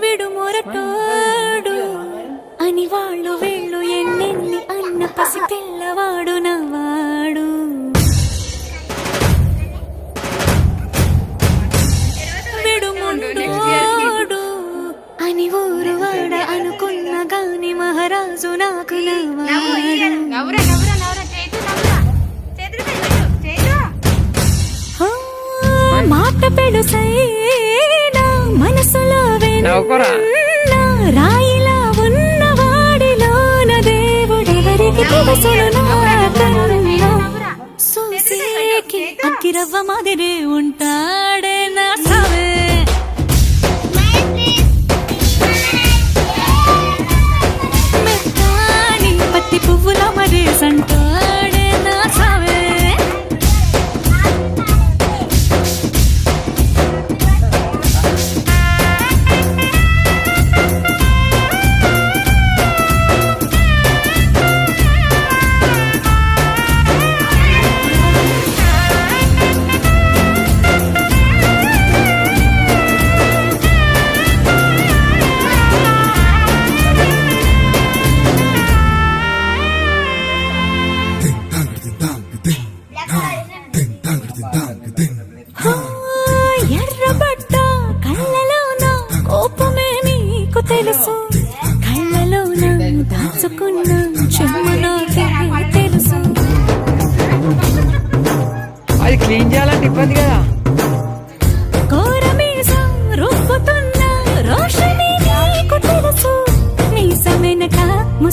విడుమొరటోడు అని వాళ్ళు వీళ్ళు ఎన్నెన్ని అన్న పసి పిల్లవాడు నవ్వాడు. విడుమొంటోడు అని ఊరు వాడ అనుకున్న గాని మహారాజు నాకు నవ్వాడు. మాట పెడుసైనా మనసులో రాయిలా ఉన్నవాడిలోన దేవుడెవరికి తెలుసును సూసేకి అక్కిరవ్వ మాదిరే ఉంటాడే నా సావే. మెత్తాని పత్తి పువ్వుల మరేసంటాడే నా సావే. ఎర్రబడ్డ కళ్ళలోన కోపమే నీకు తెలుసు, కళ్ళలోన దాచుకున్న చెమ్మ నాకే తెలుసు. అది క్లీన్ చేయాలంటే ఇబ్బంది కదా.